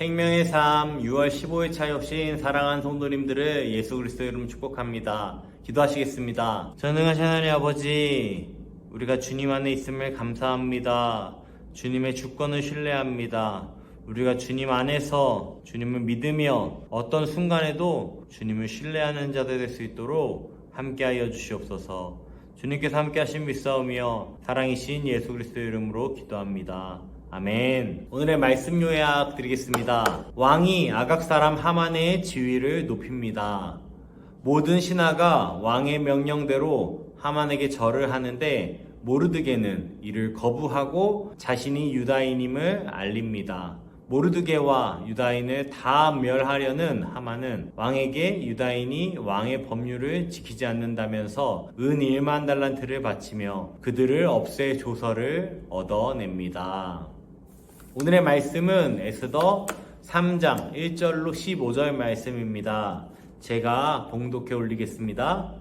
생명의 삶 6월 15일차 역신 사랑하는 성도님들을 예수 그리스도 이름 축복합니다. 기도하시겠습니다. 전능하신 하나님 아버지, 우리가 주님 안에 있음을 감사합니다. 주님의 주권을 신뢰합니다. 우리가 주님 안에서 주님을 믿으며 어떤 순간에도 주님을 신뢰하는 자들 될 수 있도록 함께하여 주시옵소서. 주님께서 함께하신 믿사오며 사랑이신 예수 그리스도의 이름으로 기도합니다. 아멘. 오늘의 말씀 요약 드리겠습니다. 왕이 아각 사람 하만의 지위를 높입니다. 모든 신하가 왕의 명령대로 하만에게 절을 하는데 모르드게는 이를 거부하고 자신이 유다인임을 알립니다. 모르드게와 유다인을 다 멸하려는 하만은 왕에게 유다인이 왕의 법률을 지키지 않는다면서 은 1만 달란트를 바치며 그들을 없애 조서를 얻어냅니다. 오늘의 말씀은 에스더 3장 1절로 15절 말씀입니다. 제가 봉독해 올리겠습니다.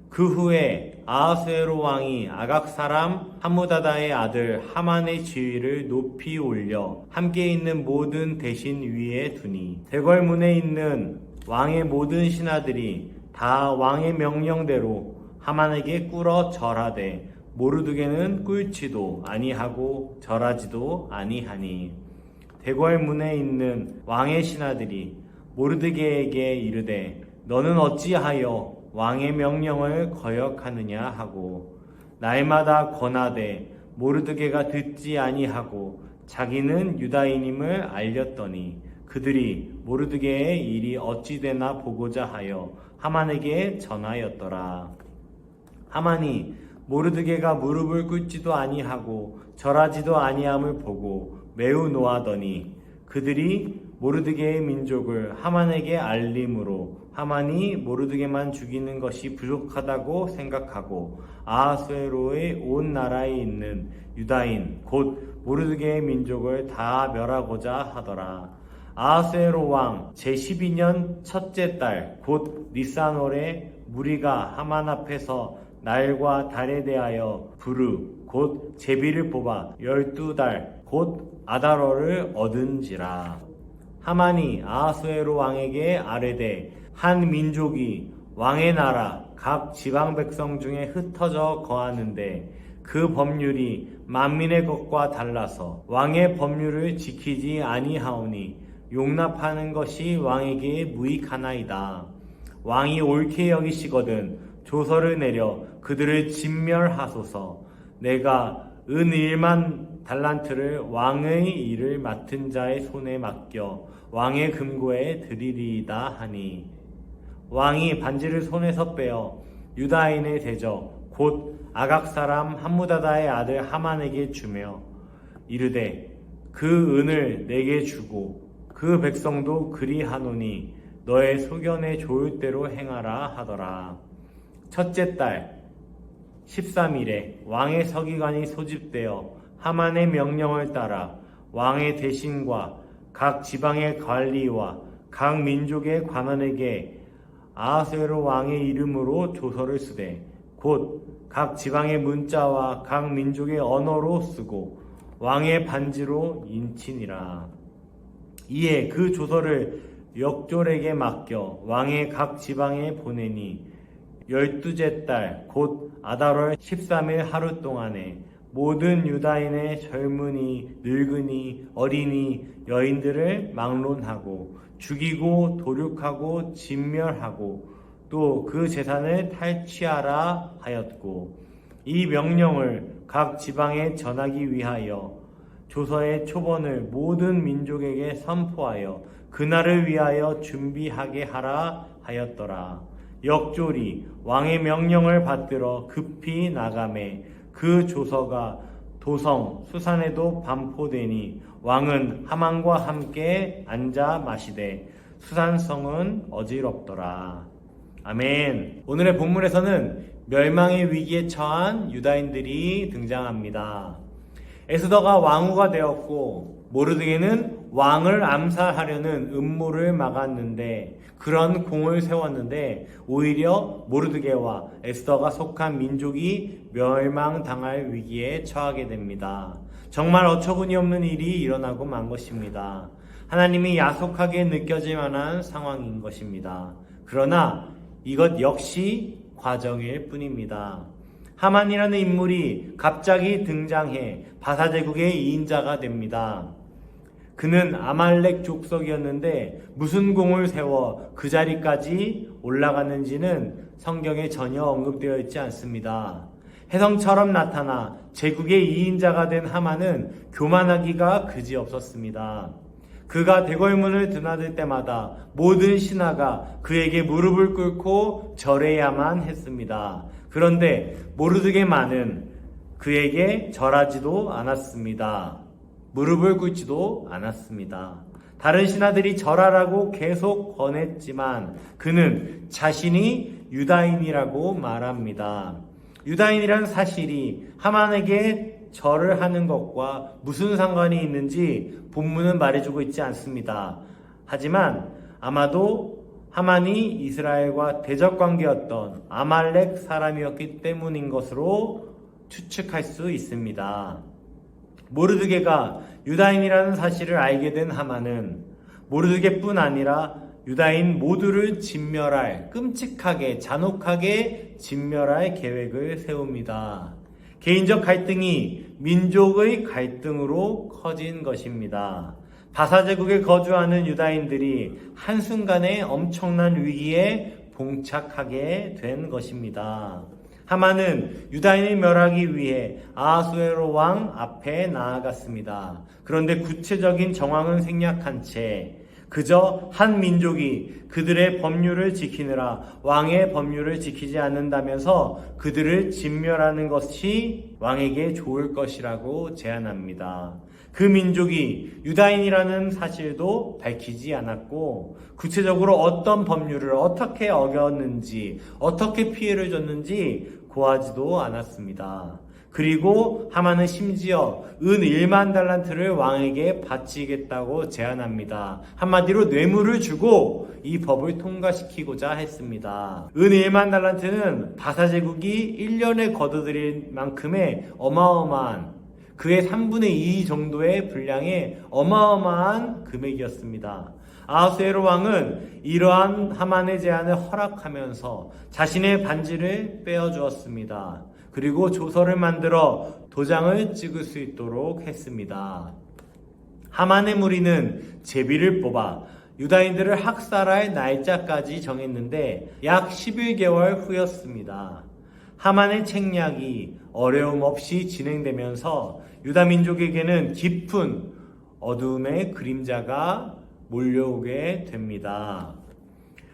그 후에 아하수에로 왕이 아각 사람 하무다다의 아들 하만의 지위를 높이 올려 함께 있는 모든 대신 위에 두니 대궐문에 있는 왕의 모든 신하들이 다 왕의 명령대로 하만에게 꿇어 절하되 모르드게는 꿇지도 아니하고 절하지도 아니하니 대궐문에 있는 왕의 신하들이 모르드게에게 이르되 너는 어찌하여 왕의 명령을 거역하느냐 하고 날마다 권하되 모르드게가 듣지 아니하고 자기는 유다인임을 알렸더니 그들이 모르드게의 일이 어찌 되나 보고자 하여 하만에게 전하였더라. 하만이 모르드게가 무릎을 꿇지도 아니하고 절하지도 아니함을 보고 매우 노하더니 그들이 모르드게의 민족을 하만에게 알림으로 하만이 모르드게만 죽이는 것이 부족하다고 생각하고 아하수에로의 온 나라에 있는 유다인 곧 모르드게의 민족을 다 멸하고자 하더라. 아하수에로 왕 제12년 첫째 달 곧 니산월에 무리가 하만 앞에서 날과 달에 대하여 부르 곧 제비를 뽑아 12달 곧 아다러를 얻은지라. 하만이 아하수에로 왕에게 아뢰되 한 민족이 왕의 나라 각 지방 백성 중에 흩어져 거하는데 그 법률이 만민의 것과 달라서 왕의 법률을 지키지 아니하오니 용납하는 것이 왕에게 무익하나이다. 왕이 옳게 여기시거든 조서를 내려 그들을 진멸하소서. 내가 은 1만 달란트를 왕의 일을 맡은 자의 손에 맡겨 왕의 금고에 드리리이다 하니 왕이 반지를 손에서 빼어 유다인의 대저 곧 아각 사람 함무다다의 아들 하만에게 주며 이르되 그 은을 내게 주고 그 백성도 그리하노니 너의 소견에 좋을 대로 행하라 하더라. 첫째 달 13일에 왕의 서기관이 소집되어 하만의 명령을 따라 왕의 대신과 각 지방의 관리와 각 민족의 관원에게 아하수에로 왕의 이름으로 조서를 쓰되 곧 각 지방의 문자와 각 민족의 언어로 쓰고 왕의 반지로 인치니라. 이에 그 조서를 역졸에게 맡겨 왕의 각 지방에 보내니 12째 달 곧 아달월 13일 하루 동안에 모든 유다인의 젊은이, 늙은이, 어린이, 여인들을 막론하고 죽이고 도륙하고 진멸하고 또 그 재산을 탈취하라 하였고 이 명령을 각 지방에 전하기 위하여 조서의 초본을 모든 민족에게 선포하여 그날을 위하여 준비하게 하라 하였더라. 역졸이 왕의 명령을 받들어 급히 나가매 그 조서가 도성 수산에도 반포되니 왕은 하만과 함께 앉아 마시되 수산성은 어지럽더라. 아멘. 오늘의 본문에서는 멸망의 위기에 처한 유다인들이 등장합니다. 에스더가 왕후가 되었고 모르드게는 왕을 암살하려는 음모를 막았는데 그런 공을 세웠는데 오히려 모르드게와 에스더가 속한 민족이 멸망당할 위기에 처하게 됩니다. 정말 어처구니 없는 일이 일어나고 만 것입니다. 하나님이 야속하게 느껴질 만한 상황인 것입니다. 그러나 이것 역시 과정일 뿐입니다. 하만이라는 인물이 갑자기 등장해 바사제국의 2인자가 됩니다. 그는 아말렉 족속이었는데 무슨 공을 세워 그 자리까지 올라갔는지는 성경에 전혀 언급되어 있지 않습니다. 혜성처럼 나타나 제국의 2인자가 된 하만은 교만하기가 그지없었습니다. 그가 대궐문을 드나들 때마다 모든 신하가 그에게 무릎을 꿇고 절해야만 했습니다. 그런데 모르드게만은 그에게 절하지도 않았습니다. 무릎을 꿇지도 않았습니다. 다른 신하들이 절하라고 계속 권했지만 그는 자신이 유다인이라고 말합니다. 유다인이라는 사실이 하만에게 절을 하는 것과 무슨 상관이 있는지 본문은 말해주고 있지 않습니다. 하지만 아마도 하만이 이스라엘과 대적관계였던 아말렉 사람이었기 때문인 것으로 추측할 수 있습니다. 모르드게가 유다인이라는 사실을 알게 된 하만은 모르드게뿐 아니라 유다인 모두를 진멸할, 끔찍하게 잔혹하게 진멸할 계획을 세웁니다. 개인적 갈등이 민족의 갈등으로 커진 것입니다. 바사제국에 거주하는 유다인들이 한순간에 엄청난 위기에 봉착하게 된 것입니다. 하만은 유다인을 멸하기 위해 아하수에로 왕 앞에 나아갔습니다. 그런데 구체적인 정황은 생략한 채 그저 한 민족이 그들의 법률을 지키느라 왕의 법률을 지키지 않는다면서 그들을 진멸하는 것이 왕에게 좋을 것이라고 제안합니다. 그 민족이 유다인이라는 사실도 밝히지 않았고 구체적으로 어떤 법률을 어떻게 어겼는지 어떻게 피해를 줬는지 고하지도 않았습니다. 그리고 하만은 심지어 은 1만 달란트를 왕에게 바치겠다고 제안합니다. 한마디로 뇌물을 주고 이 법을 통과시키고자 했습니다. 은 1만 달란트는 바사제국이 1년에 거둬들일 만큼의 어마어마한 그의 3분의 2 정도의 분량의 어마어마한 금액이었습니다. 아하수에로 왕은 이러한 하만의 제안을 허락하면서 자신의 반지를 빼어주었습니다. 그리고 조서를 만들어 도장을 찍을 수 있도록 했습니다. 하만의 무리는 제비를 뽑아 유다인들을 학살할 날짜까지 정했는데 약 11개월 후였습니다. 하만의 책략이 어려움 없이 진행되면서 유다 민족에게는 깊은 어둠의 그림자가 몰려오게 됩니다.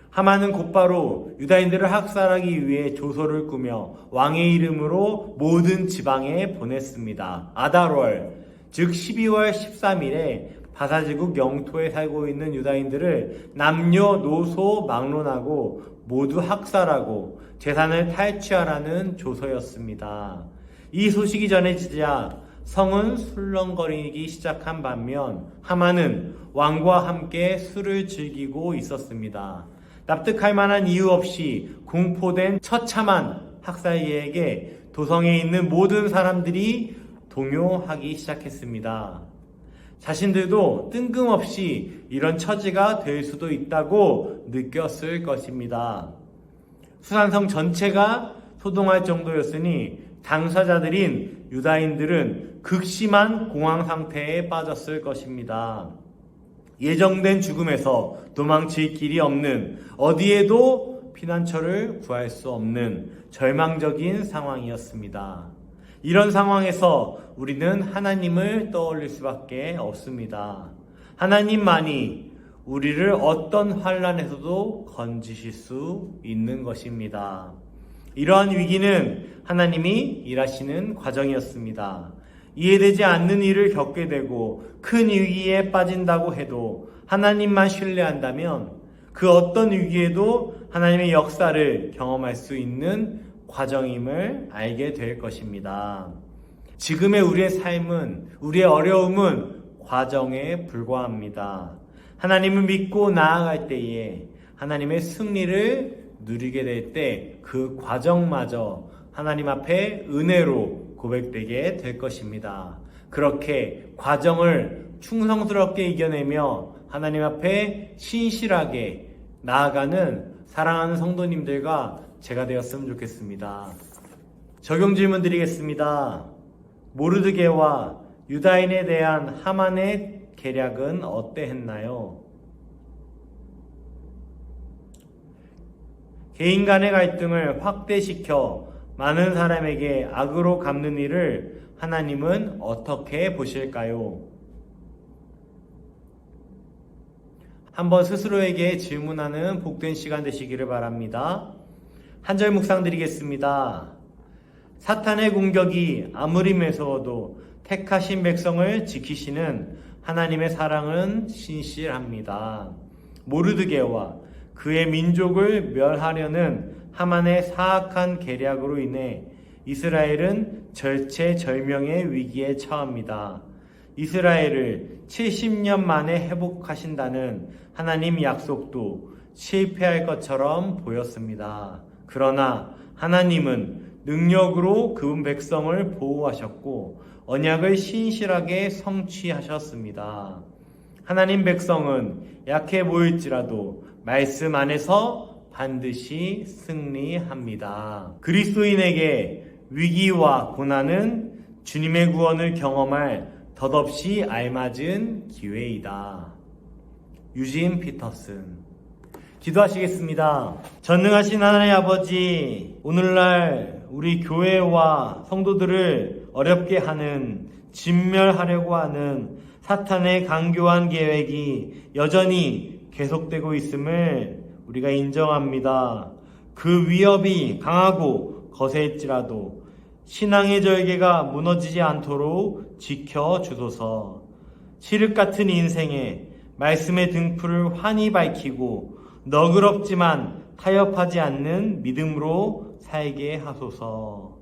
하만은 곧바로 유다인들을 학살하기 위해 조서를 꾸며 왕의 이름으로 모든 지방에 보냈습니다. 아달월, 즉 12월 13일에 바사제국 영토에 살고 있는 유다인들을 남녀노소 막론하고 모두 학살하고 재산을 탈취하라는 조서였습니다. 이 소식이 전해지자 성은 술렁거리기 시작한 반면 하만은 왕과 함께 술을 즐기고 있었습니다. 납득할 만한 이유 없이 공포된 처참한 학살 계획에 도성에 있는 모든 사람들이 동요하기 시작했습니다. 자신들도 뜬금없이 이런 처지가 될 수도 있다고 느꼈을 것입니다. 수산성 전체가 소동할 정도였으니 당사자들인 유다인들은 극심한 공황 상태에 빠졌을 것입니다. 예정된 죽음에서 도망칠 길이 없는, 어디에도 피난처를 구할 수 없는 절망적인 상황이었습니다. 이런 상황에서 우리는 하나님을 떠올릴 수밖에 없습니다. 하나님만이 우리를 어떤 환난에서도 건지실 수 있는 것입니다. 이러한 위기는 하나님이 일하시는 과정이었습니다. 이해되지 않는 일을 겪게 되고 큰 위기에 빠진다고 해도 하나님만 신뢰한다면 그 어떤 위기에도 하나님의 역사를 경험할 수 있는 과정임을 알게 될 것입니다. 지금의 우리의 삶은, 우리의 어려움은 과정에 불과합니다. 하나님을 믿고 나아갈 때에 하나님의 승리를 누리게 될 때 그 과정마저 하나님 앞에 은혜로 고백되게 될 것입니다. 그렇게 과정을 충성스럽게 이겨내며 하나님 앞에 신실하게 나아가는 사랑하는 성도님들과 제가 되었으면 좋겠습니다. 적용 질문 드리겠습니다. 모르드게와 유다인에 대한 하만의 계략은 어떠했나요? 개인 간의 갈등을 확대시켜 많은 사람에게 악으로 갚는 일을 하나님은 어떻게 보실까요? 한번 스스로에게 질문하는 복된 시간 되시기를 바랍니다. 한 절 묵상 드리겠습니다. 사탄의 공격이 아무리 매서워도 택하신 백성을 지키시는 하나님의 사랑은 신실합니다. 모르드게와 그의 민족을 멸하려는 하만의 사악한 계략으로 인해 이스라엘은 절체절명의 위기에 처합니다. 이스라엘을 70년 만에 회복하신다는 하나님 약속도 실패할 것처럼 보였습니다. 그러나 하나님은 능력으로 그 백성을 보호하셨고 언약을 신실하게 성취하셨습니다. 하나님 백성은 약해 보일지라도 말씀 안에서 반드시 승리합니다. 그리스도인에게 위기와 고난은 주님의 구원을 경험할 덧없이 알맞은 기회이다. 유진 피터슨. 기도하시겠습니다. 전능하신 하나님 아버지, 오늘날 우리 교회와 성도들을 어렵게 하는, 진멸하려고 하는 사탄의 강교한 계획이 여전히 계속되고 있음을 우리가 인정합니다. 그 위협이 강하고 거세일지라도 신앙의 절개가 무너지지 않도록 지켜주소서. 칠흑 같은 인생에 말씀의 등불을 환히 밝히고 너그럽지만 타협하지 않는 믿음으로 살게 하소서.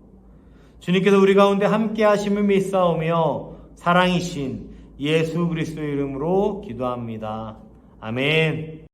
주님께서 우리 가운데 함께 하심을 믿사오며 사랑이신 예수 그리스도의 이름으로 기도합니다. 아멘.